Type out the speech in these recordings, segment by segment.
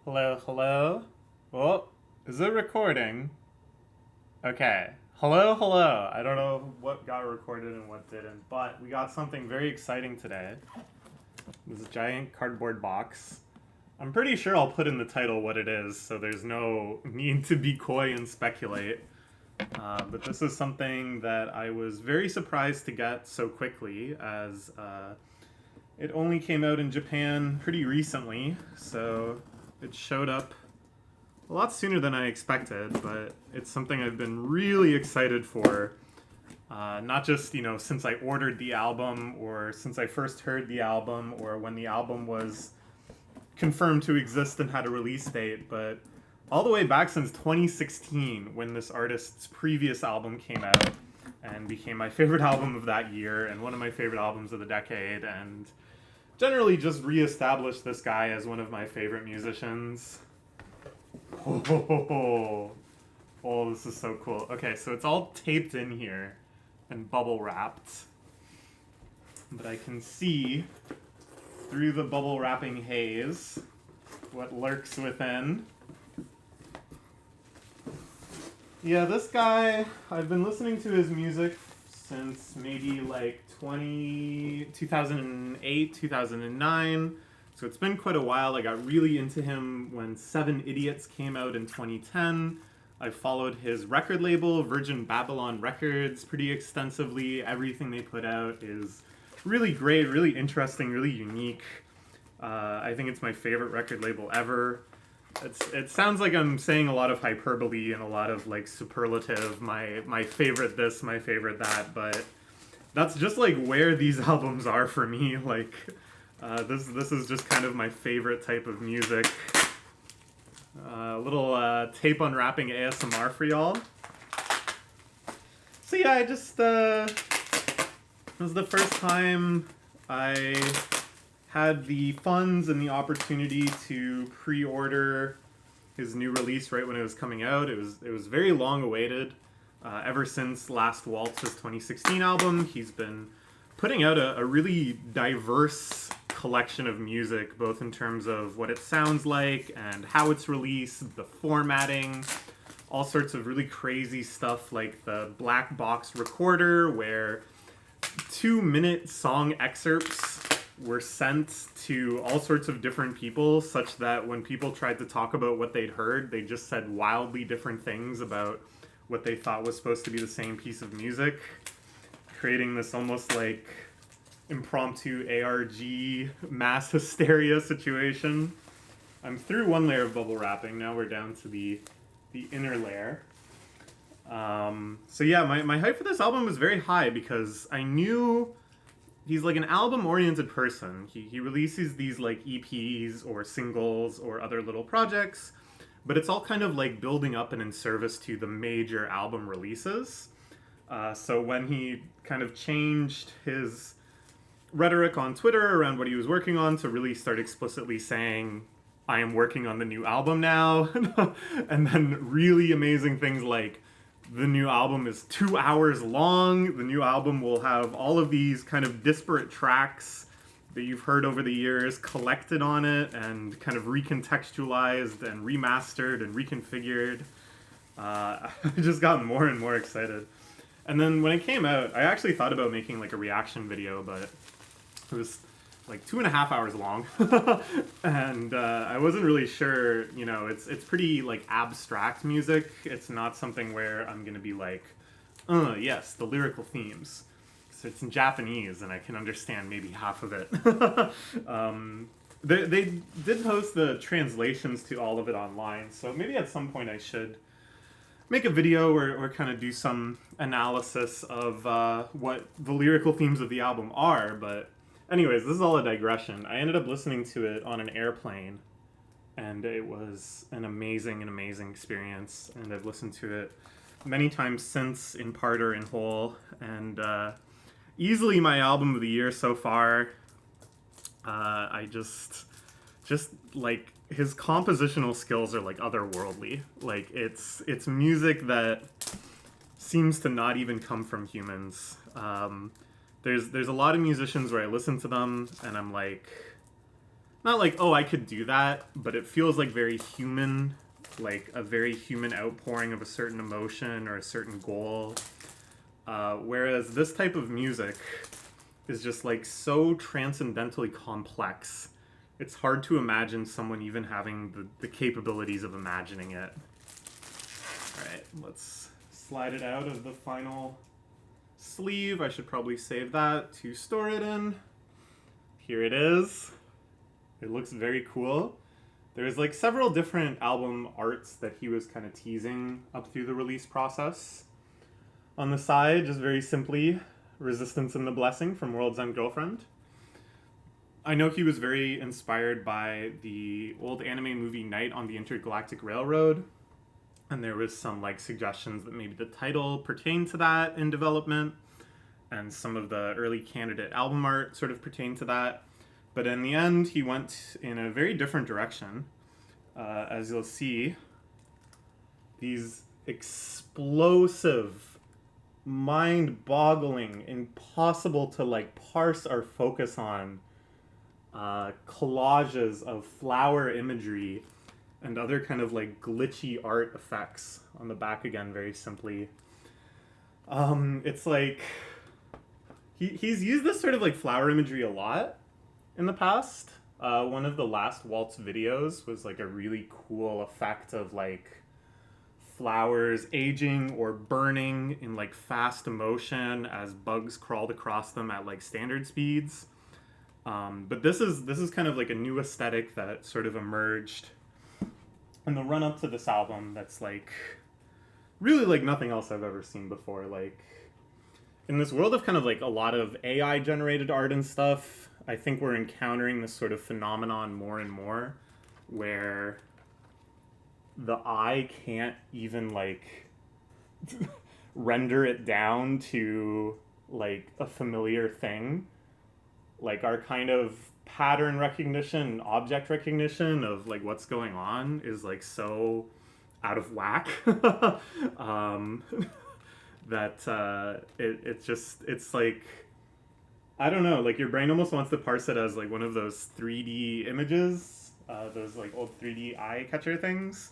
Hello, hello. Oh, is it recording? Okay. Hello, hello. I don't know what got recorded and what didn't, but we got something very exciting today. This giant cardboard box. I'm pretty sure I'll put in the title what it is, so there's no need to be coy and speculate. But this is something that I was very surprised to get so quickly, as it only came out in Japan pretty recently, so it showed up a lot sooner than I expected, but it's something I've been really excited for. Not just, since I ordered the album or since I first heard the album or when the album was confirmed to exist and had a release date, but all the way back since 2016 when this artist's previous album came out and became my favorite album of that year and one of my favorite albums of the decade, and generally just reestablished this guy as one of my favorite musicians. Oh, oh, this is so cool. Okay, so it's all taped in here and bubble wrapped. But I can see through the bubble wrapping haze what lurks within. Yeah, this guy, I've been listening to his music since maybe like 2008, 2009. So it's been quite a while. I got really into him when Seven Idiots came out in 2010. I followed his record label, Virgin Babylon Records, pretty extensively. Everything they put out is really great, really interesting, really unique. I think it's my favorite record label ever. It sounds like I'm saying a lot of hyperbole and a lot of like superlative, my favorite this, my favorite that, but that's just like where these albums are for me. Like this is just kind of my favorite type of music. Little tape unwrapping ASMR for y'all. So yeah, I just it was the first time I had the funds and the opportunity to pre-order his new release right when it was coming out. It was very long awaited. Ever since Last Waltz, his 2016 album, he's been putting out a really diverse collection of music, both in terms of what it sounds like and how it's released, the formatting, all sorts of really crazy stuff like the black box recorder, where 2-minute song excerpts were sent to all sorts of different people, such that when people tried to talk about what they'd heard, they just said wildly different things about what they thought was supposed to be the same piece of music, creating this almost like impromptu ARG mass hysteria situation. I'm through one layer of bubble wrapping. Now we're down to the inner layer. So yeah, my hype for this album was very high because I knew he's like an album-oriented person. He releases these like EPs or singles or other little projects, but it's all kind of like building up and in service to the major album releases. So when he kind of changed his rhetoric on Twitter around what he was working on to really start explicitly saying, I am working on the new album now, and then really amazing things like the new album is 2 hours long. The new album will have all of these kind of disparate tracks that you've heard over the years collected on it and kind of recontextualized and remastered and reconfigured. I just got more and more excited. And then when it came out, I actually thought about making like a reaction video, but it was like 2.5 hours long, and I wasn't really sure. It's pretty like abstract music. It's not something where I'm gonna be like, yes, the lyrical themes. So it's in Japanese, and I can understand maybe half of it. They did post the translations to all of it online, so maybe at some point I should make a video or kind of do some analysis of what the lyrical themes of the album are, but anyways, this is all a digression. I ended up listening to it on an airplane, and it was an amazing experience, and I've listened to it many times since, in part or in whole, and easily my album of the year so far. I just like his compositional skills are like otherworldly. Like it's music that seems to not even come from humans. There's a lot of musicians where I listen to them and I'm like, not like, oh, I could do that, but it feels like very human, like a very human outpouring of a certain emotion or a certain goal. Whereas this type of music is just like so transcendently complex. It's hard to imagine someone even having the capabilities of imagining it. Alright, let's slide it out of the final sleeve. I should probably save that to store it in. Here it is. It looks very cool. There's like several different album arts that he was kind of teasing up through the release process. On the side, just very simply, Resistance and the Blessing from World's End Girlfriend. I know he was very inspired by the old anime movie Night on the Intergalactic Railroad, and there was some like suggestions that maybe the title pertained to that in development, and some of the early candidate album art sort of pertained to that. But in the end, he went in a very different direction. As you'll see, these explosive, mind-boggling, impossible to like parse or focus on collages of flower imagery and other kind of like glitchy art effects on the back again, very simply. It's like he's used this sort of like flower imagery a lot in the past. One of the last Waltz videos was like a really cool effect of like flowers aging or burning in like fast motion as bugs crawled across them at like standard speeds. But this is kind of like a new aesthetic that sort of emerged in the run up to this album. That's like really like nothing else I've ever seen before. Like in this world of kind of like a lot of AI generated art and stuff, I think we're encountering this sort of phenomenon more and more where the eye can't even like render it down to like a familiar thing. Like our kind of pattern recognition, object recognition of like what's going on is like so out of whack that it's like, I don't know, like your brain almost wants to parse it as like one of those 3D images, those like old 3D eye catcher things.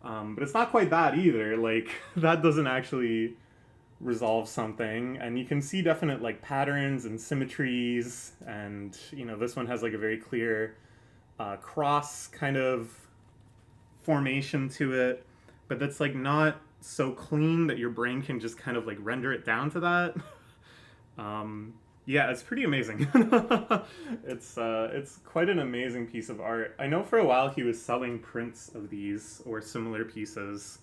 But it's not quite that either. Like that doesn't actually resolve something, and you can see definite like patterns and symmetries, and you know this one has like a very clear cross kind of formation to it, but that's like not so clean that your brain can just kind of like render it down to that. Yeah, it's pretty amazing. It's quite an amazing piece of art. I know for a while he was selling prints of these or similar pieces.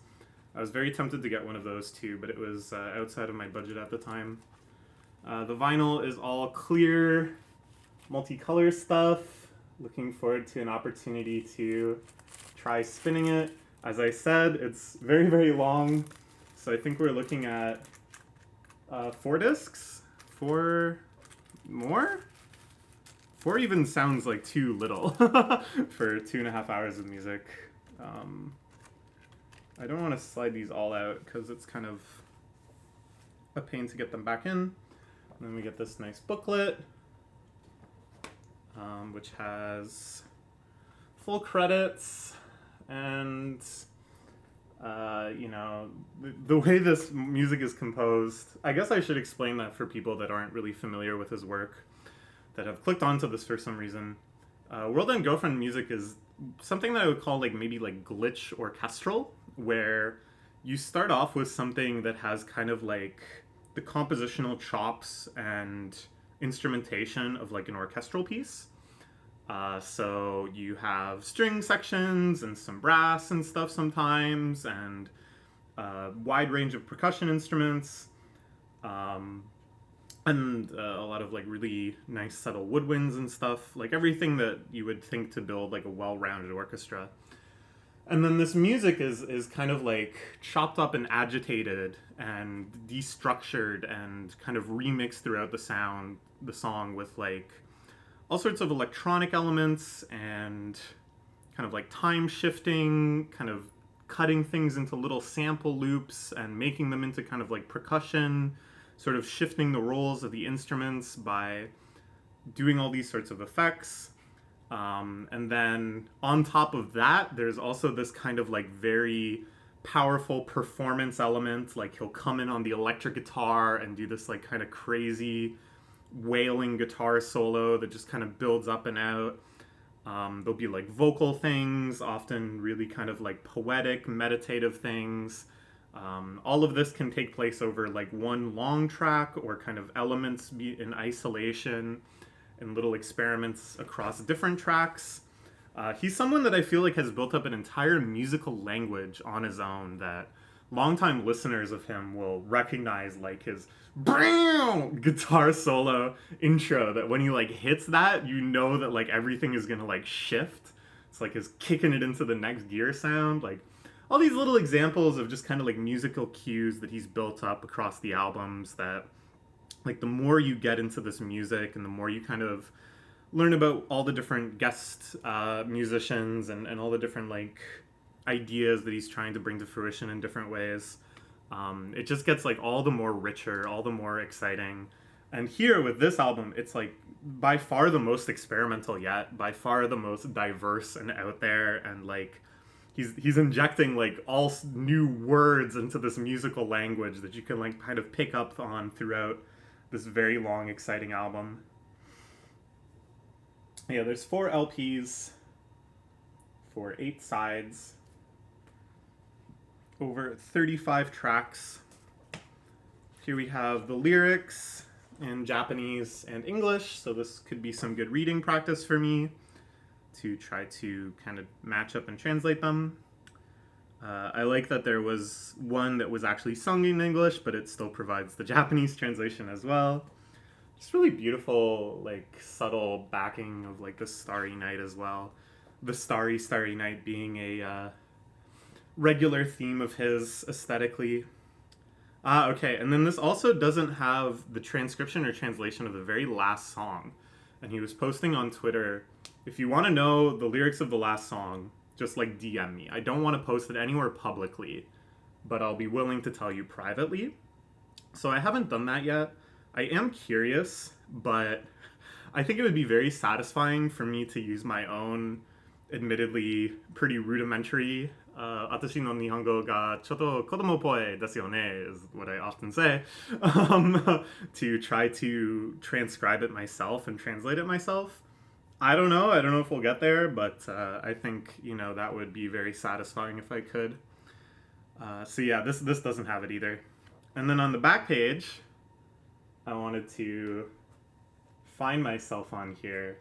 I was very tempted to get one of those too, but it was outside of my budget at the time. The vinyl is all clear, multicolor stuff. Looking forward to an opportunity to try spinning it. As I said, it's very, very long, so I think we're looking at 4 discs? 4 more? 4 even sounds like too little for 2.5 hours of music. I don't want to slide these all out because it's kind of a pain to get them back in. And then we get this nice booklet, which has full credits and you know, the way this music is composed. I guess I should explain that for people that aren't really familiar with his work, that have clicked onto this for some reason. World End Girlfriend music is something that I would call like maybe like glitch orchestral, where you start off with something that has kind of like the compositional chops and instrumentation of like an orchestral piece. So you have string sections and some brass and stuff sometimes, and a wide range of percussion instruments, and a lot of like really nice subtle woodwinds and stuff, like everything that you would think to build like a well-rounded orchestra. And then this music is kind of like chopped up and agitated and destructured and kind of remixed throughout the song with like all sorts of electronic elements and kind of like time shifting, kind of cutting things into little sample loops and making them into kind of like percussion, sort of shifting the roles of the instruments by doing all these sorts of effects. And then on top of that, there's also this kind of like very powerful performance element. Like he'll come in on the electric guitar and do this like kind of crazy wailing guitar solo that just kind of builds up and out. There'll be like vocal things, often really kind of like poetic, meditative things. All of this can take place over like one long track or kind of elements be in isolation and little experiments across different tracks. He's someone that I feel like has built up an entire musical language on his own that longtime listeners of him will recognize, like his guitar solo intro, that when he like hits that, you know that like everything is gonna like shift. It's like his kicking it into the next gear sound. Like all these little examples of just kind of like musical cues that he's built up across the albums that like the more you get into this music and the more you kind of learn about all the different guest musicians and all the different like ideas that he's trying to bring to fruition in different ways, it just gets like all the more richer, all the more exciting. And here with this album, it's like by far the most experimental yet, by far the most diverse and out there, and like he's injecting like all new words into this musical language that you can like kind of pick up on throughout this very long, exciting album. Yeah, there's 4 LPs for 8 sides, over 35 tracks. Here we have the lyrics in Japanese and English, so this could be some good reading practice for me to try to kind of match up and translate them. I like that there was one that was actually sung in English, but it still provides the Japanese translation as well. Just really beautiful, like subtle backing of like the starry night as well. The starry, starry night being a regular theme of his aesthetically. Okay, and then this also doesn't have the transcription or translation of the very last song. And he was posting on Twitter, if you want to know the lyrics of the last song, just like DM me. I don't want to post it anywhere publicly, but I'll be willing to tell you privately. So I haven't done that yet. I am curious, but I think it would be very satisfying for me to use my own, admittedly pretty rudimentary, 私の日本語がちょっと子供っぽいですよね is what I often say, to try to transcribe it myself and translate it myself. I don't know if we'll get there, but I think, you know, that would be very satisfying if I could. So yeah, this doesn't have it either. And then on the back page, I wanted to find myself on here.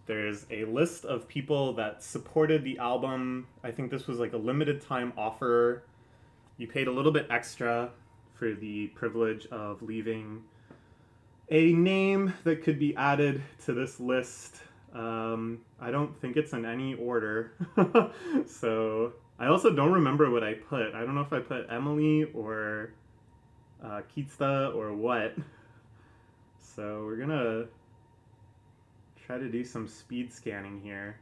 There's a list of people that supported the album. I think this was like a limited time offer. You paid a little bit extra for the privilege of leaving a name that could be added to this list. I don't think it's in any order. So I also don't remember what I put. I don't know if I put Emily or Kitsta or what. So we're gonna try to do some speed scanning here.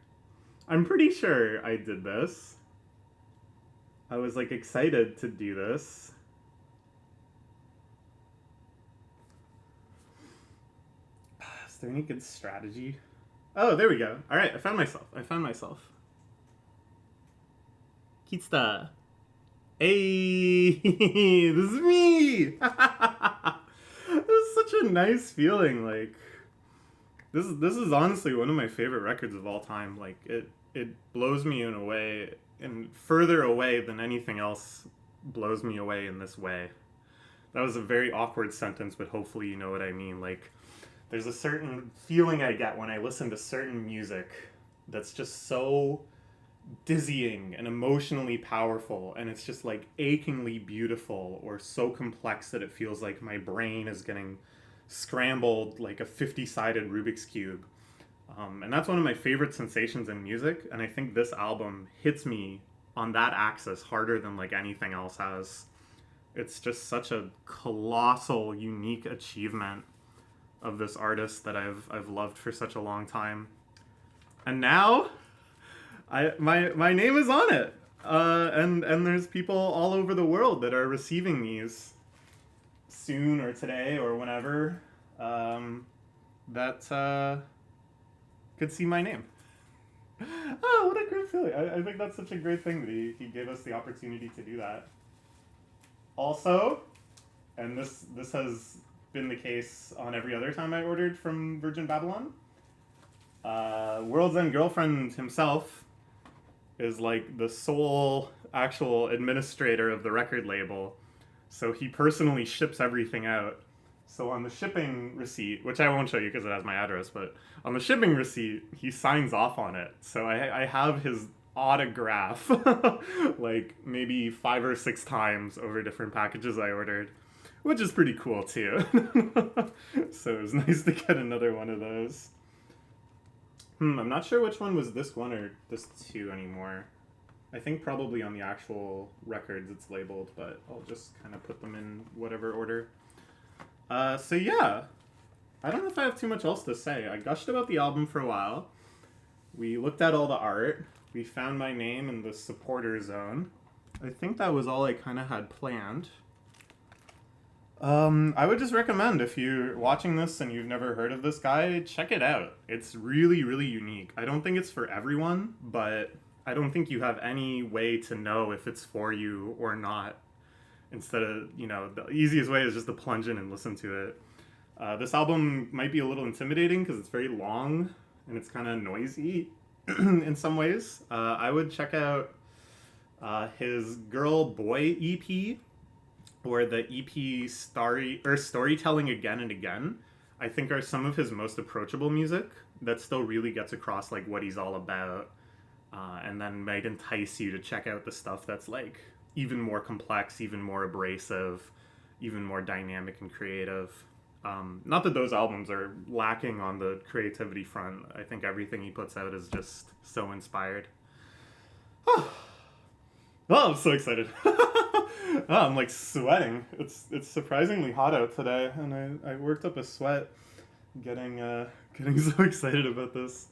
I'm pretty sure I did this. I was like excited to do this. Is there any good strategy? Oh, there we go. All right, I found myself. Kitsta. Hey, this is me. This is such a nice feeling. Like this is honestly one of my favorite records of all time. Like it blows me in a way, and further away than anything else blows me away in this way. That was a very awkward sentence, but hopefully you know what I mean. Like there's a certain feeling I get when I listen to certain music that's just so dizzying and emotionally powerful, and it's just like achingly beautiful or so complex that it feels like my brain is getting scrambled like a 50-sided Rubik's Cube. And that's one of my favorite sensations in music, and I think this album hits me on that axis harder than like anything else has. It's just such a colossal, unique achievement of this artist that I've loved for such a long time. And now my name is on it. And there's people all over the world that are receiving these soon or today or whenever that could see my name. Oh, what a great feeling. I think that's such a great thing that he gave us the opportunity to do that. Also, and this has been the case on every other time I ordered from Virgin Babylon, World's End Girlfriend himself is like the sole actual administrator of the record label. So he personally ships everything out. So on the shipping receipt, which I won't show you because it has my address, but on the shipping receipt, he signs off on it. So I have his autograph like maybe 5 or 6 times over different packages I ordered, which is pretty cool too. So it was nice to get another one of those. I'm not sure which one was this one or this two anymore. I think probably on the actual records it's labeled, but I'll just kind of put them in whatever order. So yeah, I don't know if I have too much else to say. I gushed about the album for a while. We looked at all the art. We found my name in the supporter zone. I think that was all I kind of had planned. I would just recommend, if you're watching this and you've never heard of this guy, check it out. It's really, really unique. I don't think it's for everyone, but I don't think you have any way to know if it's for you or not. Instead of, the easiest way is just to plunge in and listen to it. This album might be a little intimidating because it's very long and it's kind of noisy in some ways. I would check out his Girl Boy EP, or the EP Storytelling Again and Again. I think are some of his most approachable music that still really gets across like what he's all about, and then might entice you to check out the stuff that's like even more complex, even more abrasive, even more dynamic and creative. Not that those albums are lacking on the creativity front. I think everything he puts out is just so inspired. Oh, I'm so excited. Oh, I'm like sweating. It's surprisingly hot out today, and I worked up a sweat getting so excited about this.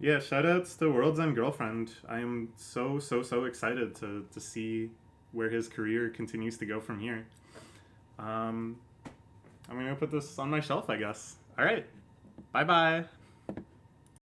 Yeah, shout outs to World's End Girlfriend. I am so excited to see where his career continues to go from here. I'm gonna put this on my shelf, I guess. All right, bye bye.